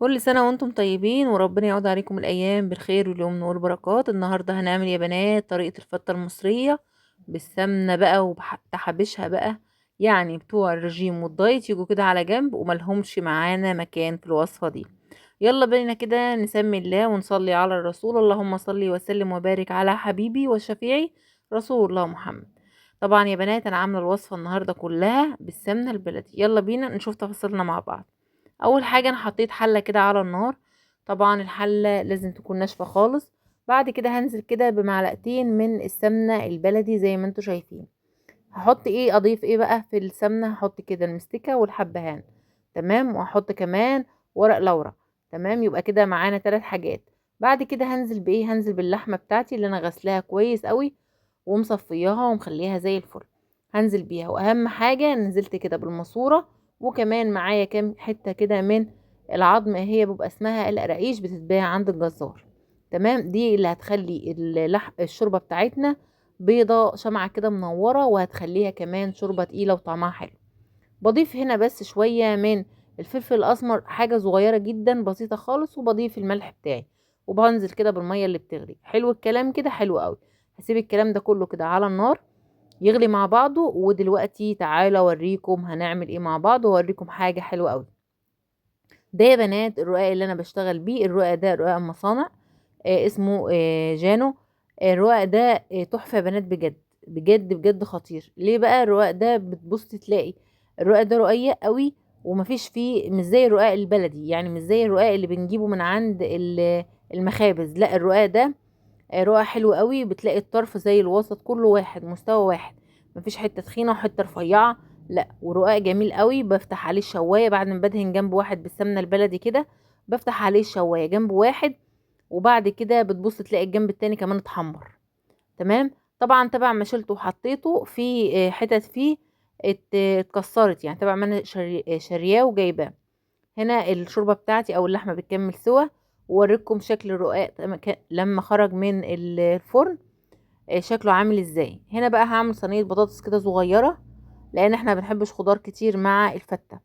كل سنة وانتم طيبين وربنا يعود عليكم الأيام بالخير واليمن والبركات. النهاردة هنعمل يا بنات طريقة الفتة المصرية بالسمنة بقى وبتحبشها بقى. يعني بتوع الرجيم والدايت يجوا كده على جنب وملهمش معانا مكان في الوصفة دي. يلا بينا كده نسمي الله ونصلي على الرسول. اللهم صلي وسلم وبارك على حبيبي وشفيعي رسول الله محمد. طبعا يا بنات انا عاملة الوصفة النهاردة كلها بالسمنة البلدي. يلا بينا نشوف تفاصيلنا مع بعض. اول حاجه انا حطيت حله كده على النار. طبعا الحله لازم تكون ناشفه خالص. بعد كده هنزل كده بمعلقتين من السمنه البلدي زي ما انتم شايفين. هحط ايه اضيف ايه بقى في السمنه؟ هحط كده المستكه والحبهان. تمام، وهحط كمان ورق لورا. تمام، يبقى كده معانا 3 حاجات. بعد كده هنزل بايه؟ هنزل باللحمه بتاعتي اللي انا غسلاها كويس قوي ومصفياها ومخليها زي الفل. هنزل بيها، واهم حاجة نزلت كده بالماسورة. وكمان معايا كام حتة كده من العظم، هي بيبقى اسمها القراقيش، بتتباع عند الجزار. تمام، دي اللي هتخلي الشوربة بتاعتنا بيضة شمعة كده منورة، وهتخليها كمان شوربة تقيلة وطعمها حلو. بضيف هنا بس شوية من الفلفل الأسمر، حاجة صغيرة جدا بسيطة خالص، وبضيف الملح بتاعي. وبنزل كده بالمية اللي بتغلي. حلو الكلام كده، حلو قوي. هسيب الكلام ده كله كده على النار يغلي مع بعضه. ودلوقتي تعالى اوريكم هنعمل ايه مع بعض، واوريكم حاجة حلوة قوي. ده يا بنات الرقاق اللي انا بشتغل بيه. الرقاق ده رقاق مصانع، اسمه جانو. الرقاق ده تحفة يا بنات، بجد بجد بجد خطير. ليه بقى؟ الرقاق ده بتبص تلاقي الرقاق ده رقيق قوي، ومفيش فيه، مش زي الرقاق البلدي، يعني مش زي الرقاق اللي بنجيبه من عند المخابز. لا، الرقاق ده رقاق حلو قوي. بتلاقي الطرف زي الوسط، كله واحد، مستوى واحد. مفيش حته تخينه وحته رفيعه. لا، ورقاق جميل قوي. بفتح عليه الشوايه بعد ما بدهن جنب واحد بالسمنه البلدي كده. بفتح عليه الشوايه جنب واحد، وبعد كده بتبص تلاقي الجنب التاني كمان اتحمر. تمام. طبعا تبع ما شلته وحطيته في حتت فيه اتكسرت، يعني تبع ما انا شارياه وجايباه. هنا الشوربة بتاعتي او اللحمة بتكمل سوا. ووريكم شكل الرقاق لما خرج من الفرن شكله عامل ازاي. هنا بقى هعمل صينية بطاطس كده صغيرة، لان احنا بنحبش خضار كتير مع الفتة.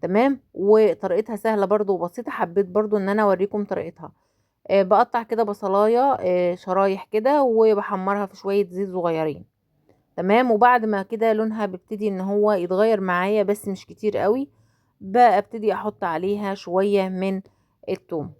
تمام، وطريقتها سهلة برضو وبسيطة. حبيت برضو ان انا اوريكم طريقتها. بقطع كده بصلاية شرايح كده، وبحمرها في شوية زيت صغيرين. تمام، وبعد ما كده لونها بيبتدي ان هو يتغير معايا بس مش كتير قوي، بقى ابتدي احط عليها شوية من الثوم.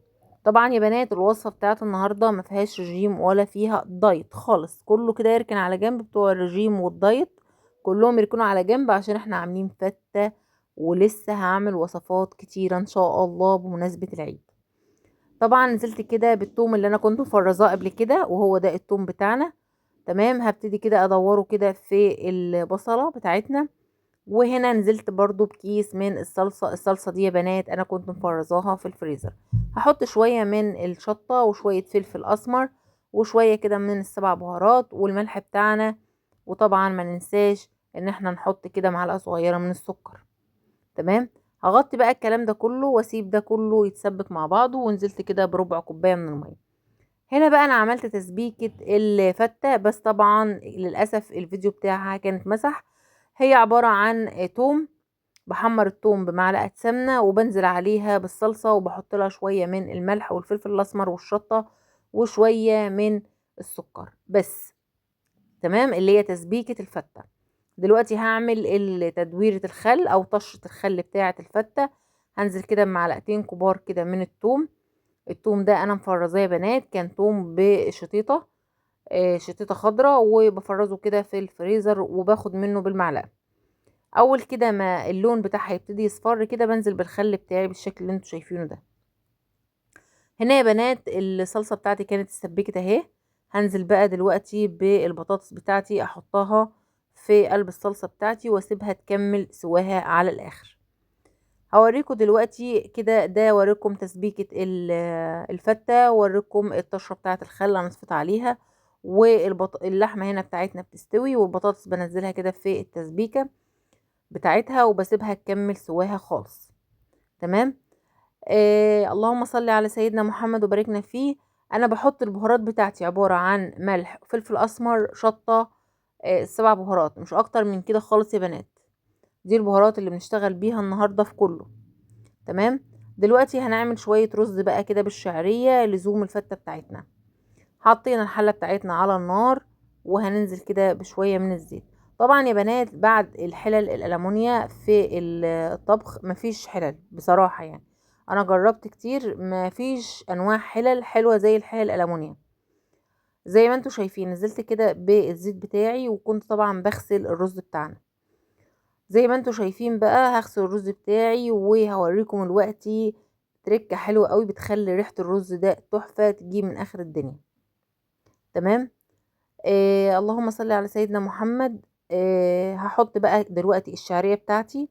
طبعا يا بنات الوصفة بتاعت النهاردة ما فيهاش رجيم ولا فيها دايت خالص. كله كده يركن على جنب، بتوع الرجيم والدايت كلهم يركنوا على جنب، عشان احنا عاملين فتة. ولسه هعمل وصفات كتيرة ان شاء الله بمناسبة العيد. طبعا نزلت كده بالثوم اللي انا كنت مفرزاه قبل كده، وهو ده الثوم بتاعنا. تمام، هبتدي كده ادوره كده في البصلة بتاعتنا. وهنا نزلت برضو بكيس من الصلصة دي يا بنات انا كنت مفرزاها في الفريزر. هحط شوية من الشطة وشوية فلفل اسمر، وشوية كده من ال7 بهارات والملح بتاعنا. وطبعا ما ننساش ان احنا نحط كده معلقة صغيرة من السكر. تمام. هغطي بقى الكلام ده كله واسيب ده كله يتسبك مع بعضه. ونزلت كده بربع كوباية من المية. هنا بقى انا عملت تسبيكة الفتة، بس طبعا للأسف الفيديو بتاعها كانت مسح. هي عبارة عن توم. بحمر التوم بمعلقة سمنة، وبنزل عليها بالصلصة، وبحط لها شوية من الملح والفلفل الأسمر والشطة، وشوية من السكر بس. تمام، اللي هي تسبيكة الفتة. دلوقتي هعمل تدويرة الخل أو طشة الخل بتاعة الفتة. هنزل كده بمعلقتين كبار كده من التوم. التوم ده انا مفرزاه يا بنات، كان توم بشطيطه، شطيطه خضراء، وبفرزه كده في الفريزر وباخد منه بالمعلقه. اول كده ما اللون بتاعها يبتدي يصفر كده، بنزل بالخل بتاعي بالشكل اللي انتوا شايفينه ده. هنا يا بنات الصلصه بتاعتي كانت اتسبكت اهي. هنزل بقى دلوقتي بالبطاطس بتاعتي، احطها في قلب الصلصه بتاعتي واسيبها تكمل سواها على الاخر. هوريكم دلوقتي كده، ده اوريكم تسبيكة الفتة، واوريكم الطشة بتاعة الخل انا صفيت عليها. واللحمة هنا بتاعتنا بتستوي، والبطاطس بنزلها كده في التسبيكة بتاعتها وبسيبها تكمل سواها خالص. تمام. اللهم صل على سيدنا محمد وباركنا فيه. انا بحط البهارات بتاعتي عبارة عن ملح، فلفل اسمر، شطة، 7 بهارات، مش اكتر من كده خالص يا بنات. دي البهارات اللي بنشتغل بيها النهاردة في كله. تمام. دلوقتي هنعمل شوية رز بقى كده بالشعرية لزوم الفتة بتاعتنا. حطينا الحلة بتاعتنا على النار وهننزل كده بشوية من الزيت. طبعا يا بنات بعد الحلل الألمونيا في الطبخ مفيش حلل بصراحة، يعني انا جربت كتير مفيش انواع حلل حلوة زي الحلل الألمونيا. زي ما انتوا شايفين نزلت كده بالزيت بتاعي، وكنت طبعا بغسل الرز بتاعنا. زي ما انتوا شايفين بقى هغسل الرز بتاعي وهوريكم دلوقتي تركة حلوة قوي بتخلي ريحة الرز ده تحفة تجي من اخر الدنيا. تمام. اللهم صل على سيدنا محمد. هحط بقى دلوقتي الشعرية بتاعتي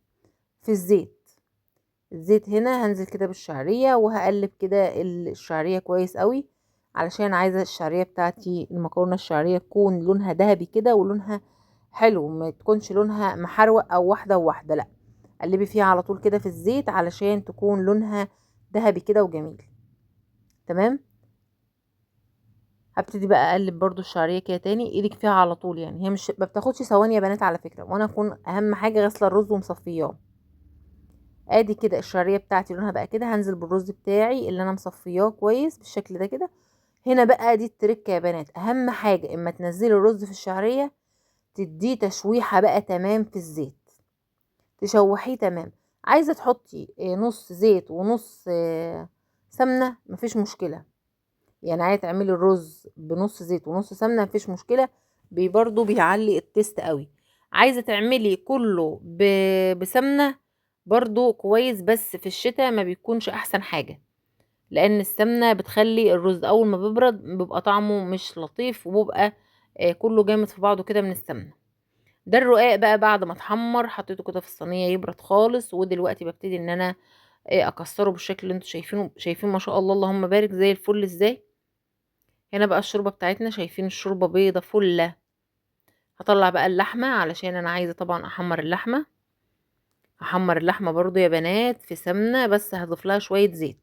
في الزيت. الزيت هنا هنزل كده بالشعرية وهقلب كده الشعرية كويس قوي، علشان عايزة الشعرية بتاعتي المكرونة الشعرية تكون لونها ذهبي كده ولونها حلو، ما تكونش لونها محروق او واحدة وواحدة، لا قلبي فيها على طول كده في الزيت علشان تكون لونها ذهبي كده وجميل. تمام. هبتدي بقى اقلب برضو الشعريه كده تاني، ايدك فيها على طول، يعني هي مش ما بتاخدش ثواني يا بنات على فكره، وانا اكون اهم حاجه غسله الرز ومصفياه. ادي كده الشعريه بتاعتي لونها بقى كده، هنزل بالرز بتاعي اللي انا مصفياه كويس بالشكل ده كده. هنا بقى دي التركه يا بنات، اهم حاجه اما تنزلي الرز في الشعريه تديه تشويحه بقى تمام في الزيت، تشوحيه تمام. عايزه تحطي نص زيت ونص سمنه مفيش مشكله، يعني عايزه تعملي الرز بنص زيت ونص سمنه مفيش مشكله، برضو بيعلي التيست قوي. عايزه تعملي كله بسمنه برضو كويس، بس في الشتاء ما بيكونش احسن حاجه، لان السمنه بتخلي الرز اول ما بيبرد بيبقى طعمه مش لطيف، وبيبقى كله جامد في بعضه كده من السمنه. ده الرقاق بقى بعد ما اتحمر حطيته كده في الصينيه يبرد خالص، ودلوقتي ببتدي ان انا اكسره بالشكل اللي انتوا شايفينه. شايفين ما شاء الله اللهم بارك زي الفل ازاي. هنا بقى الشوربة بتاعتنا، شايفين الشوربة بيضة فلة. هطلع بقى اللحمة علشان انا عايزة طبعا احمر اللحمة. هحمر اللحمة برضو يا بنات في سمنة، بس هضيف لها شوية زيت.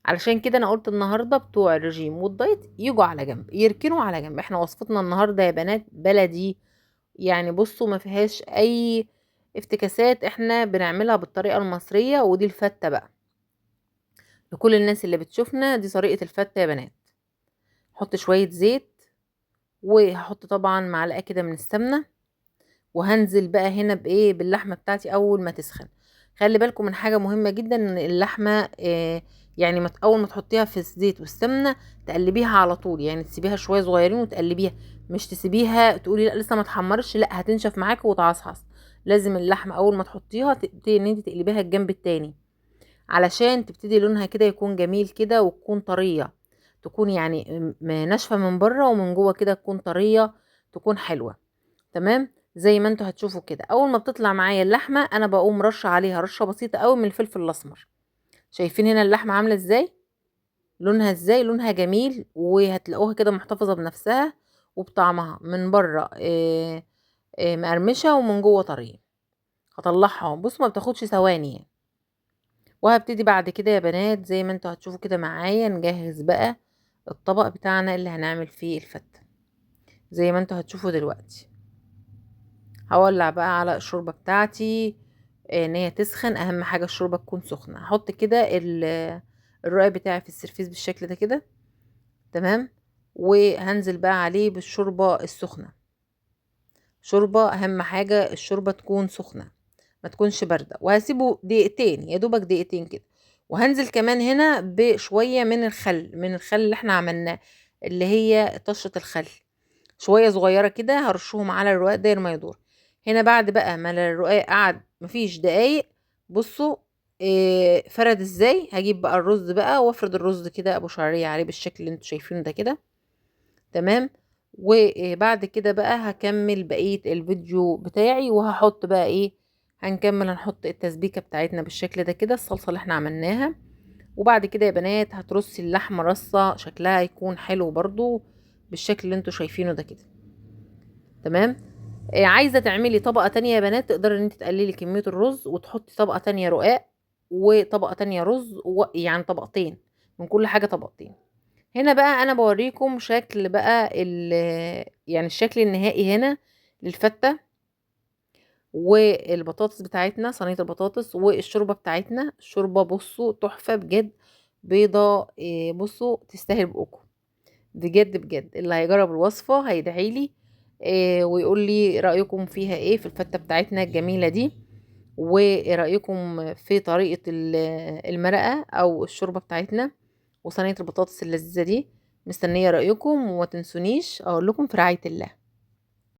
علشان كده انا قلت النهاردة بتوع الرجيم والدايت يجوا على جنب يركنوا على جنب، احنا وصفتنا النهاردة يا بنات بلدي، يعني بصوا ما فيهاش اي افتكاسات، احنا بنعملها بالطريقة المصرية، ودي الفتة بقى لكل الناس اللي بتشوفنا، دي طريقة الفتة يا بنات. حط شوية زيت، وهحط طبعا معلقة كده من السمنة، وهنزل بقى هنا بايه باللحمه بتاعتي اول ما تسخن. خلي بالكم من حاجه مهمه جدا، ان اللحمه يعني اول ما تحطيها في الزيت والسمنه تقلبيها على طول، يعني تسيبيها شويه صغيرين وتقلبيها، مش تسيبيها تقولي لا لسه ما اتحمرش، لا هتنشف معاكي وتعصعص. لازم اللحمه اول ما تحطيها تبتدي ان انت تقلبيها الجنب التاني، علشان تبتدي لونها كده يكون جميل كده وتكون طريه، تكون يعني ناشفه من بره ومن جوه كده تكون طريه، تكون حلوه. تمام. زي ما انتوا هتشوفوا كده اول ما بتطلع معايا اللحمه انا بقوم رشه عليها رشه بسيطه قوي من الفلفل الاسمر. شايفين هنا اللحمه عامله ازاي، لونها ازاي، لونها جميل، وهتلاقوها كده محتفظه بنفسها وبطعمها من بره مقرمشه ومن جوه طريه. هطلعها بص ما بتاخدش ثواني يعني. وهبتدي بعد كده يا بنات زي ما انتوا هتشوفوا كده معايا نجهز بقى الطبق بتاعنا اللي هنعمل فيه الفتة، زي ما انتوا هتشوفوا دلوقتي. هولع بقى على الشوربه بتاعتي ان هي تسخن، اهم حاجه الشوربه تكون سخنه. هحط كده الرقاق بتاعي في السرفيس بالشكل ده كده. تمام. وهنزل بقى عليه بالشوربه السخنه. شوربه اهم حاجه الشوربه تكون سخنه ما تكونش بارده، وهسيبه دقيقتين يا دوبك دقيقتين كده. وهنزل كمان هنا بشويه من الخل، من الخل اللي احنا عملناه، اللي هي طشه الخل، شويه صغيره كده هرشهم على الرقاق داير ما يدور. هنا بعد بقى ما الرقاق قعد مفيش دقايق، بصوا إيه فرد ازاي. هجيب بقى الرز بقى وافرد الرز كده ابو شعريه عليه بالشكل اللي انتوا شايفينه ده كده. تمام. وبعد كده بقى هكمل بقيه الفيديو بتاعي، وهحط بقى ايه، هنحط التسبيكه بتاعتنا بالشكل ده كده، الصلصه اللي احنا عملناها. وبعد كده يا بنات هترصي اللحمه رصه شكلها يكون حلو برضو بالشكل اللي انتوا شايفينه ده كده. تمام. عايزه تعملي طبقه تانية يا بنات تقدري ان انت تقللي كميه الرز وتحطي طبقه تانية رقاق وطبقه تانية رز يعني طبقتين من كل حاجه طبقتين. هنا بقى انا بوريكم شكل بقى يعني الشكل النهائي هنا للفته. والبطاطس بتاعتنا، صينية البطاطس والشوربة بتاعتنا. الشوربة بصوا تحفة بجد، بيضة بصوا تستاهل بقكم بجد بجد. اللي هيجرب الوصفة هيدعيلي ويقول لي رأيكم فيها ايه في الفتة بتاعتنا الجميلة دي، وايه رأيكم في طريقة المرقة او الشوربة بتاعتنا وصينية البطاطس اللذيذة دي. مستنية رأيكم، وما تنسونيش اقول لكم في رعاية الله.